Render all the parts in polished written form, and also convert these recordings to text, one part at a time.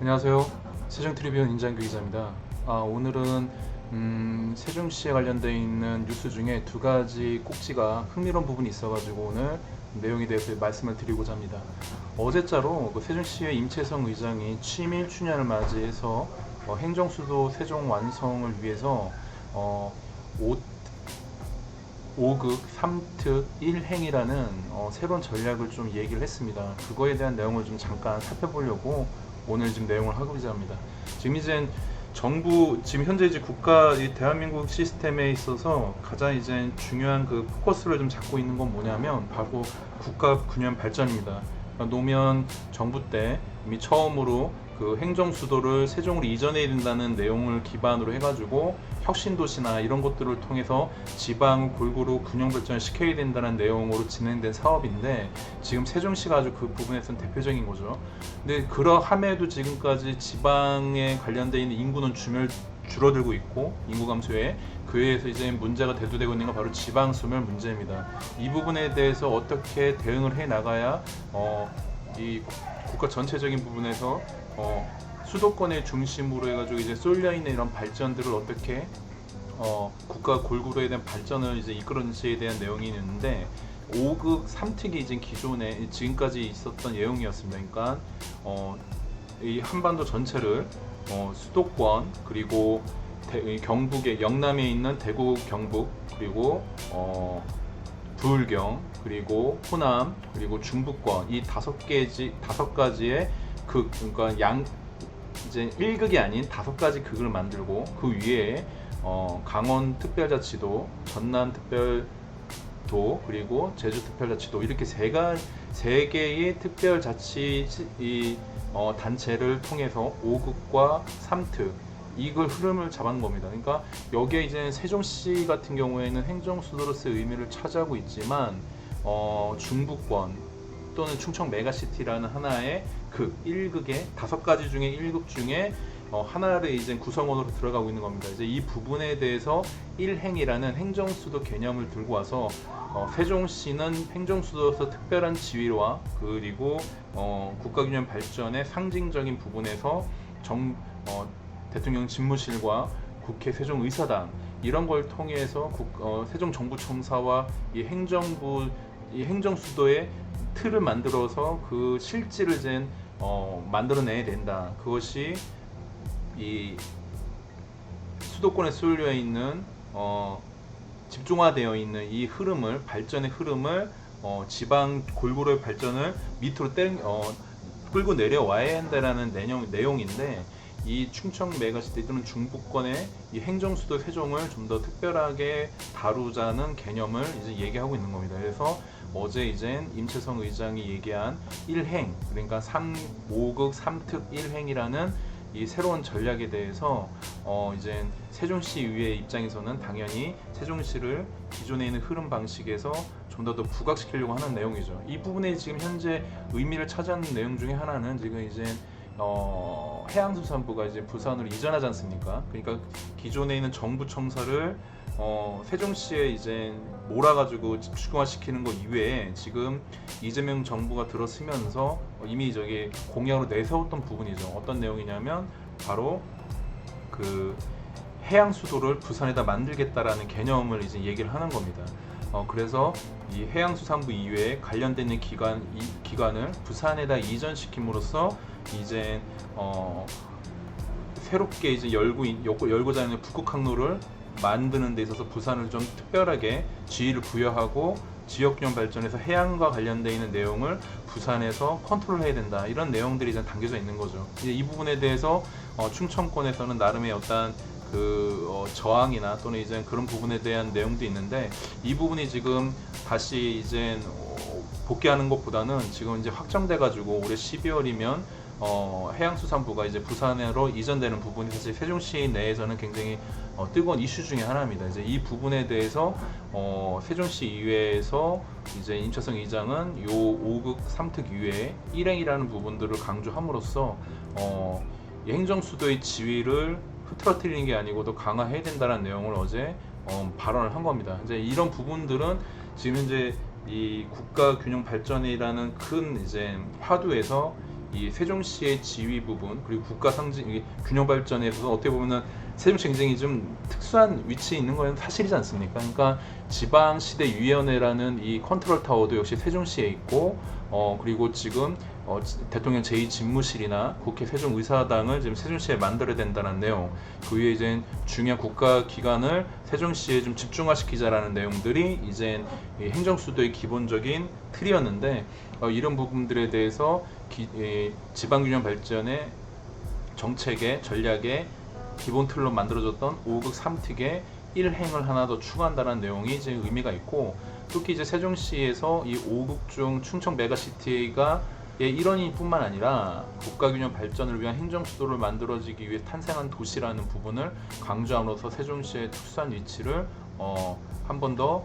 안녕하세요. 세종트리뷴 인장규 기자입니다. 오늘은 세종시에 관련되어 있는 뉴스 중에 두 가지 꼭지가 흥미로운 부분이 있어가지고 오늘 내용에 대해서 말씀을 드리고자 합니다. 어제자로 세종시의 임채성 의장이 취임 1주년을 맞이해서 행정수도 세종 완성을 위해서 어, 5극 3특 1행이라는 새로운 전략을 좀 얘기를 했습니다. 그거에 대한 내용을 좀 잠깐 살펴보려고 오늘 지금 내용을 하고자 합니다. 지금 이제 지금 현재 이제 이 대한민국 시스템에 있어서 가장 이제 중요한 그 포커스를 좀 잡고 있는 건 뭐냐면 바로 국가 균형 발전입니다. 그러니까 노무현 정부 때 이미 처음으로 그 행정 수도를 세종으로 이전해야 된다는 내용을 기반으로 해가지고 혁신 도시나 이런 것들을 통해서 지방 골고루 균형 발전을 시켜야 된다는 내용으로 진행된 사업인데 지금 세종시가 아주 그 부분에서는 대표적인 거죠. 근데 그러함에도 지금까지 지방에 관련되어 있는 인구는 줄어들고 있고 인구 감소에 그에 의해서 이제 문제가 대두되고 있는 건 바로 지방 소멸 문제입니다. 이 부분에 대해서 어떻게 대응을 해 나가야 이 국가 전체적인 부분에서 수도권의 중심으로 해가지고 이제 쏠려 있는 이런 발전들을 어떻게 국가 골고루에 대한 발전을 이제 이끌어내시에 대한 내용이 있는데 5극 3특이 이제 기존에 지금까지 있었던 내용이었습니다. 그러니까 이 한반도 전체를 수도권 그리고 경북의 영남에 있는 대구 경북 그리고 부울경 그리고 호남 그리고 중부권 이 다섯 가지의 그러니까 이제 1극이 아닌 5가지 극을 만들고 그 위에 강원 특별자치도, 전남 특별도 그리고 제주 특별자치도 이렇게 세 개의 특별자치 단체를 통해서 5극과 3특 이걸 흐름을 잡은 겁니다. 그러니까 여기에 이제 세종시 같은 경우에는 행정수도로서의 의미를 차지하고 있지만 중부권 또는 충청 메가시티라는 하나의 극 1극의 5가지 중에 1극 중에 하나를 이제 구성원으로 들어가고 있는 겁니다. 이제 이 부분에 대해서 1행이라는 행정수도 개념을 들고 와서 세종시는 행정수도로서 특별한 지위와 그리고 국가균형 발전의 상징적인 부분에서 대통령 집무실과 국회 세종의사당 이런 걸 통해서 세종정부청사와 이 행정수도의 틀을 만들어서 그 실질을 만들어내야 된다. 그것이 이 수도권에 쏠려 있는 집중화되어 있는 이 발전의 흐름을 지방 골고루의 발전을 밑으로 끌고 내려와야 한다라는 내용인데 이 충청 메가시티 또는 중부권의 이 행정수도 세종을 좀 더 특별하게 다루자는 개념을 이제 얘기하고 있는 겁니다. 그래서 어제 이제 임채성 의장이 얘기한 1행 그러니까 5극 3특 1행이라는 이 새로운 전략에 대해서 이제 세종시의회 입장에서는 당연히 세종시를 기존에 있는 흐름 방식에서 좀 더 부각시키려고 하는 내용이죠. 이 부분에 지금 현재 의미를 차지하는 내용 중에 하나는 지금 이제 해양수산부가 이제 부산으로 이전하지 않습니까? 그러니까 기존에 있는 정부청사를 세종시에 이제 몰아가지고 집중화시키는 것 이외에 지금 이재명 정부가 들어서면서 이미 저기 공약으로 내세웠던 부분이죠. 어떤 내용이냐면 바로 그 해양 수도를 부산에다 만들겠다라는 개념을 이제 얘기를 하는 겁니다. 그래서 이 해양수산부 이외에 관련된 기관을 부산에다 이전시킴으로써 이제 새롭게 이제 열고자 하는 북극 항로를 만드는 데 있어서 부산을 좀 특별하게 지위를 부여하고 지역균형 발전에서 해양과 관련되어 있는 내용을 부산에서 컨트롤해야 된다 이런 내용들이 이제 담겨져 있는 거죠. 이제 이 부분에 대해서 충청권에서는 나름의 어떤 저항이나 또는 이제 그런 부분에 대한 내용도 있는데 이 부분이 지금 다시 이제 복귀하는 것보다는 지금 이제 확정돼 가지고 올해 12월이면 해양수산부가 이제 부산으로 이전되는 부분이 사실 세종시 내에서는 굉장히 뜨거운 이슈 중에 하나입니다. 이제 이 부분에 대해서 세종시 의회에서 이제 임채성 의장은 요 5극 3특 이외에 1행이라는 부분들을 강조함으로써 이 행정수도의 지위를 흐트러뜨리는 게 아니고 더 강화해야 된다는 내용을 어제 발언을 한 겁니다. 이제 이런 부분들은 지금 현재 이 국가 균형 발전이라는 큰 이제 화두에서 이 세종시의 지위 부분 그리고 국가 상징 균형 발전에서 어떻게 보면은 세종시 굉장히 좀 특수한 위치에 있는 건 사실이지 않습니까? 그러니까 지방시대위원회라는 이 컨트롤 타워도 역시 세종시에 있고 그리고 지금 대통령 제2집무실이나 국회 세종의사당을 지금 세종시에 만들어야 된다는 내용, 그 위에 이제 중요한 국가기관을 세종시에 좀 집중화시키자라는 내용들이 이제 행정수도의 기본적인 틀이었는데 이런 부분들에 대해서 지방균형 발전의 정책의 전략의 기본 틀로 만들어졌던 5극 3특의 1행을 하나 더 추가한다는 내용이 이제 의미가 있고, 특히 이제 세종시에서 이 5극 중 충청 메가시티가 일원일 뿐만 아니라 국가균형 발전을 위한 행정수도를 만들어지기 위해 탄생한 도시라는 부분을 강조함으로써 세종시의 특수한 위치를 한 번 더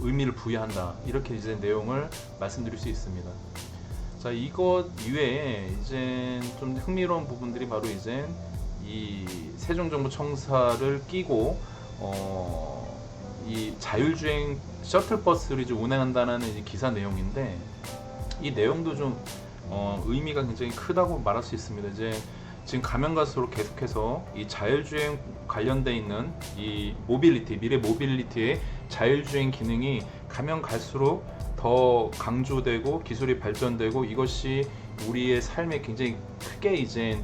의미를 부여한다, 이렇게 이제 내용을 말씀드릴 수 있습니다. 자, 이것 이외에 이제 좀 흥미로운 부분들이 바로 이제 이 세종정부청사를 끼고 이 자율주행 셔틀버스를 이제 운행한다는 이제 기사 내용인데, 이 내용도 좀 의미가 굉장히 크다고 말할 수 있습니다. 이제 지금 가면 갈수록 계속해서 이 자율주행 관련돼 있는 이 모빌리티, 미래 모빌리티의 자율주행 기능이 가면 갈수록 더 강조되고 기술이 발전되고 이것이 우리의 삶에 굉장히 크게 이제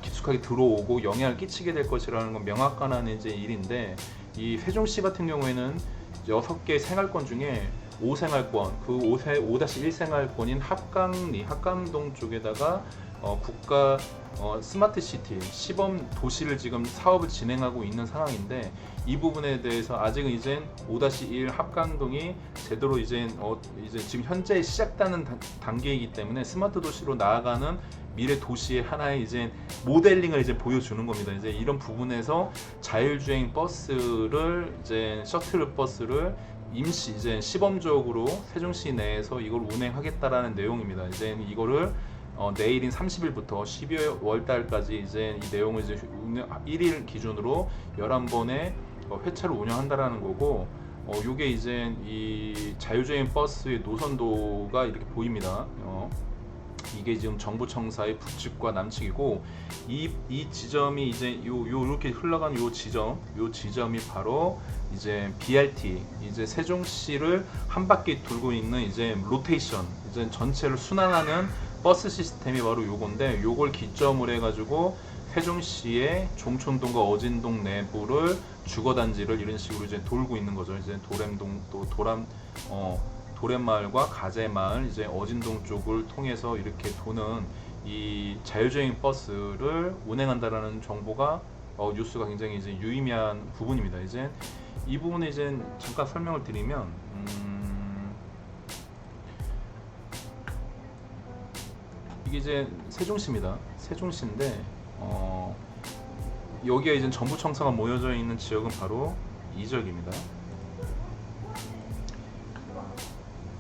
깊숙하게 들어오고 영향을 끼치게 될 것이라는 건 명확한 이제 일인데, 이 세종시 같은 경우에는 6개 생활권 중에 5생활권, 그 5-1 생활권인 합감동 쪽에다가 국가 스마트 시티 시범 도시를 지금 사업을 진행하고 있는 상황인데, 이 부분에 대해서 아직은 이제 5-1 합감동이 제대로 이제 지금 현재 시작되는 단계이기 때문에 스마트 도시로 나아가는 미래 도시의 하나의 이제 모델링을 이제 보여주는 겁니다. 이제 이런 부분에서 자율주행 버스를 이제 셔틀 버스를 임시 이제 시범적으로 세종시 내에서 이걸 운행하겠다라는 내용입니다. 이제 이거를 내일인 30일부터 12월 달까지 이제 이 내용을 이제 1일 기준으로 11번의 회차를 운영한다라는 거고, 요게 이제 이 자율주행 버스의 노선도가 이렇게 보입니다. 이게 지금 정부청사의 북측과 남측이고, 이 지점이 이제 요렇게 흘러간 요 지점이 바로 이제 BRT, 이제 세종시를 한 바퀴 돌고 있는 이제 로테이션, 이제 전체를 순환하는 버스 시스템이 바로 요건데, 요걸 기점으로 해가지고 세종시의 종촌동과 어진동 내부를 주거단지를 이런 식으로 이제 돌고 있는 거죠. 이제 도램동 또 도램마을과 가재마을, 이제 어진동 쪽을 통해서 이렇게 도는 이 자율주행 버스를 운행한다라는 정보가 뉴스가 굉장히 이제 유의미한 부분입니다. 이제 이 부분에 이제 잠깐 설명을 드리면, 이게 이제 세종시입니다. 세종시인데 여기에 이제 정부청사가 모여져 있는 지역은 바로 이 지역입니다.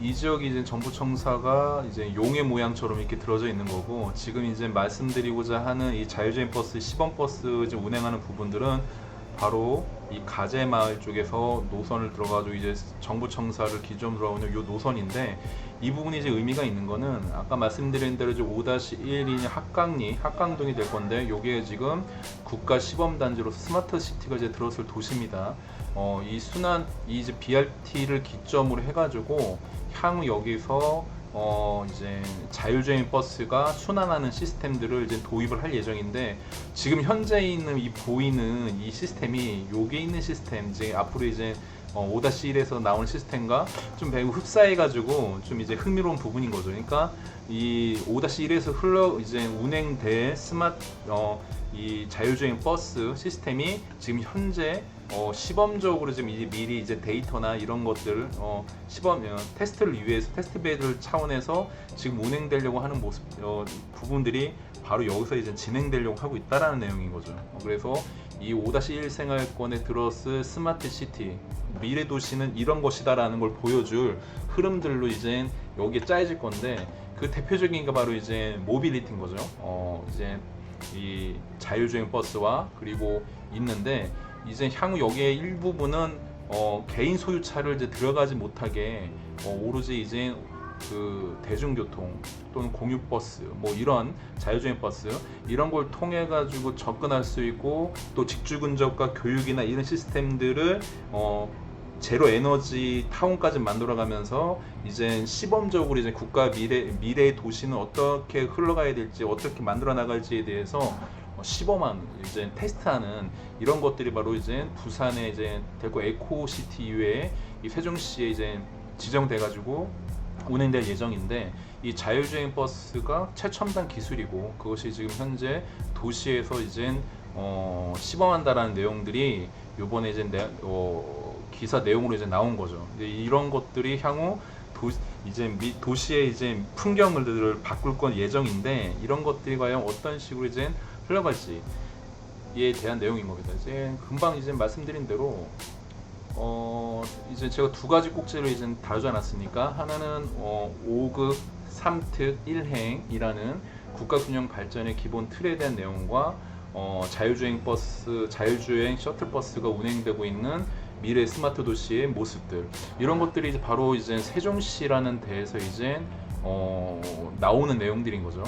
이 지역이 이제 정부청사가 이제 용의 모양처럼 이렇게 들어져 있는 거고, 지금 이제 말씀드리고자 하는 이 자율주행 버스 시범 버스 이제 운행하는 부분들은 바로 이 가재마을 쪽에서 노선을 들어가지고 이제 정부청사를 기점으로 하는 이 노선인데, 이 부분이 이제 의미가 있는 거는 아까 말씀드린 대로 이제 5-1이 합강동이 될 건데, 요게 지금 국가 시범 단지로서 스마트 시티가 이제 들어설 도시입니다. 이 이제 BRT를 기점으로 해가지고 향후 여기서 이제 자율주행 버스가 순환하는 시스템들을 이제 도입을 할 예정인데, 지금 현재 있는 보이는 이 시스템이 요게 있는 시스템, 이제 앞으로 이제 5-1에서 나오는 시스템과 좀 매우 흡사해가지고 좀 이제 흥미로운 부분인 거죠. 그러니까 이 5-1에서 이제 운행될 이 자율주행 버스 시스템이 지금 현재 시범적으로 지금 미리 이제 데이터나 이런 것들 시범 테스트를 위해서 테스트 베이드 차원에서 지금 운행되려고 하는 부분들이 바로 여기서 이제 진행되려고 하고 있다라는 내용인 거죠. 그래서 이 5-1 생활권에 들었을 스마트 시티, 미래 도시는 이런 것이다라는 걸 보여줄 흐름들로 이제 여기에 짜여질 건데, 그 대표적인 게 바로 이제 모빌리티인 거죠. 이제 이 자율주행 버스와 그리고 있는데, 이제 향후 여기에 일부분은 개인 소유차를 이제 들어가지 못하게 오로지 이제 그 대중교통 또는 공유버스 뭐 이런 자율주행 버스 이런 걸 통해 가지고 접근할 수 있고 또 직주 근접과 교육이나 이런 시스템들을 제로 에너지 타운까지 만들어가면서 이제 시범적으로 이제 국가 미래의 도시는 어떻게 흘러가야 될지 어떻게 만들어 나갈지에 대해서 시범한 이제 테스트하는 이런 것들이 바로 이제 부산의 이제 대구 에코시티 이외에 이 세종시에 이제 지정돼 가지고 운행될 예정인데 이 자율주행 버스가 최첨단 기술이고 그것이 지금 현재 도시에서 이제 시범한다라는 내용들이 요번에 이제 기사 내용으로 이제 나온 거죠. 이런 것들이 향후 도시의 이제 풍경들을 바꿀 건 예정인데 이런 것들이 과연 어떤 식으로 이제 흘러갈지에 대한 내용인 겁니다. 이제 금방 이제 말씀드린 대로 이제 제가 두 가지 꼭지를 이제 다루지 않았습니까? 하나는 5급 3특 1행이라는 국가균형 발전의 기본 틀에 대한 내용과 자율주행 셔틀버스가 운행되고 있는 미래 스마트 도시의 모습들 이런 것들이 이제 바로 이제 세종시라는 데에서 이제 나오는 내용들인 거죠.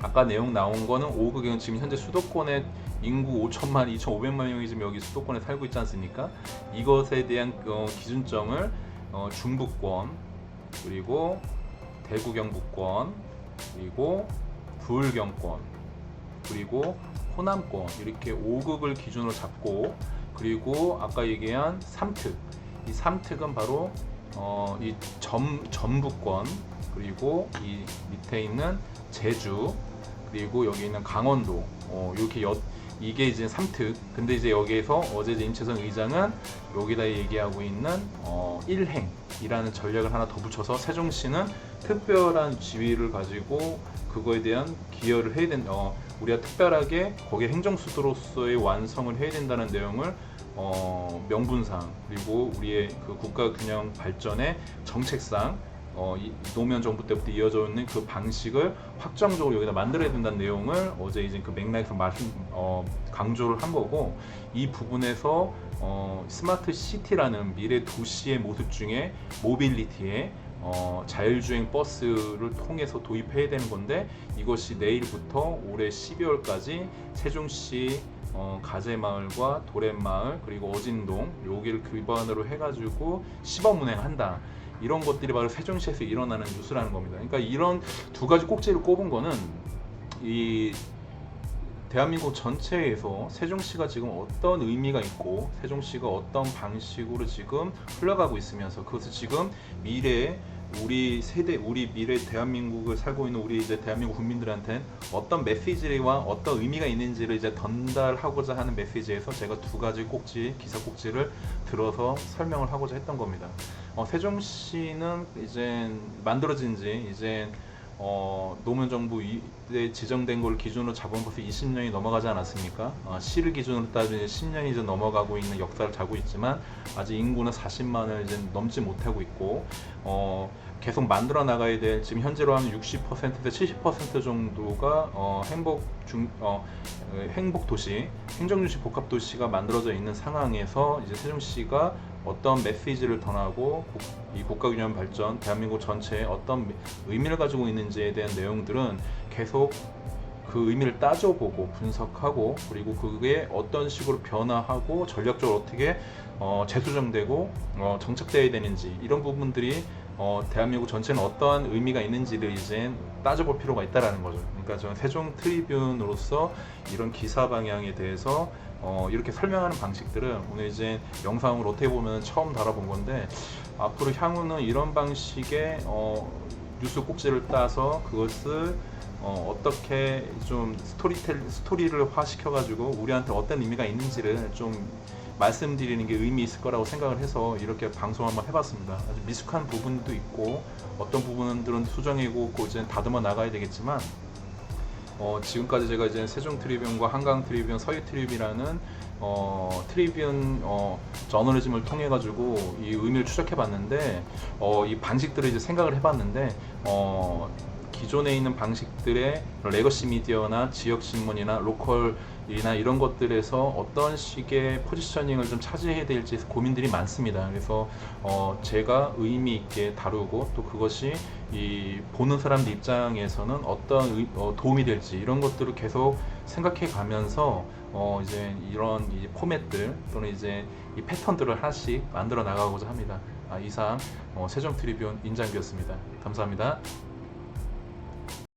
아까 내용 나온 거는 5극은 지금 현재 수도권에 인구 5천만, 2,500만 명이 지금 여기 수도권에 살고 있지 않습니까? 이것에 대한 기준점을 중부권, 그리고 대구 경북권, 그리고 부울경권, 그리고 호남권 이렇게 5극을 기준으로 잡고 그리고 아까 얘기한 3특 이 3특은 바로 이 전북권 그리고 이 밑에 있는 제주 그리고 여기 있는 강원도 이렇게 이게 이제 3특 근데 이제 여기에서 어제 임채선 의장은 여기다 얘기하고 있는 1행이라는 전략을 하나 더 붙여서 세종시는 특별한 지위를 가지고 그거에 대한 기여를 해야 된다. 우리가 특별하게 거기에 행정수도로서의 완성을 해야 된다는 내용을 명분상 그리고 우리의 그 국가균형 발전의 정책상 노무현 정부 때부터 이어져 있는 그 방식을 확정적으로 여기다 만들어야 된다는 내용을 어제 이제 그 맥락에서 강조를 한 거고 이 부분에서 스마트 시티라는 미래 도시의 모습 중에 모빌리티에 자율주행 버스를 통해서 도입해야 되는 건데 이것이 내일부터 올해 12월까지 세종시 가재마을과 도랫마을 그리고 어진동 여기를 기반으로 해가지고 시범 운행한다. 이런 것들이 바로 세종시에서 일어나는 뉴스라는 겁니다. 그러니까 이런 두 가지 꼭지를 꼽은 거는 이 대한민국 전체에서 세종시가 지금 어떤 의미가 있고 세종시가 어떤 방식으로 지금 흘러가고 있으면서 그것을 지금 미래에 우리 세대, 우리 미래 대한민국을 살고 있는 우리 이제 대한민국 국민들한테 어떤 메시지와 어떤 의미가 있는지를 이제 전달하고자 하는 메시지에서 제가 두 가지 꼭지, 기사 꼭지를 들어서 설명을 하고자 했던 겁니다. 세종시는 이제 만들어진 지 이제 노무현 정부에 지정된 걸 기준으로 잡으면 벌써 20년이 넘어가지 않았습니까? 시를 기준으로 따지면 10년이 이제 넘어가고 있는 역사를 자고 있지만 아직 인구는 40만을 이제 넘지 못하고 있고 계속 만들어 나가야 될 지금 현재로 하면 60%에서 70% 정도가 행복 도시, 행정유지 복합 도시가 만들어져 있는 상황에서 이제 세종시가 어떤 메시지를 전하고 이 국가균형 발전, 대한민국 전체에 어떤 의미를 가지고 있는지에 대한 내용들은 계속 그 의미를 따져보고 분석하고 그리고 그게 어떤 식으로 변화하고 전략적으로 어떻게 재수정되고 정착되어야 되는지 이런 부분들이 대한민국 전체는 어떠한 의미가 있는지를 이제 따져볼 필요가 있다라는 거죠. 그러니까 저는 세종 트리뷴으로서 이런 기사 방향에 대해서 이렇게 설명하는 방식들은 오늘 이제 영상으로 어떻게 보면 처음 다뤄본 건데 앞으로 향후는 이런 방식의 뉴스 꼭지를 따서 그것을 어떻게 좀 스토리를 화시켜가지고 우리한테 어떤 의미가 있는지를 좀 말씀드리는 게 의미 있을 거라고 생각을 해서 이렇게 방송 한번 해봤습니다. 아주 미숙한 부분도 있고 어떤 부분들은 수정이고 이제 다듬어 나가야 되겠지만 지금까지 제가 이제 세종 트리뷴과 한강 트리뷴, 서해 트리뷴이라는 트리뷴 저널리즘을 통해 가지고 이 의미를 추적해 봤는데 이 방식들을 이제 생각을 해봤는데 기존에 있는 방식들의 레거시 미디어나 지역 신문이나 로컬이나 이런 것들에서 어떤 식의 포지셔닝을 좀 차지해야 될지 고민들이 많습니다. 그래서 제가 의미 있게 다루고 또 그것이 이 보는 사람들 입장에서는 어떤 도움이 될지 이런 것들을 계속 생각해 가면서 이제 이런 이 포맷들 또는 이제 이 패턴들을 하나씩 만들어 나가고자 합니다. 이상 세종 트리뷴 임장비였습니다. 감사합니다.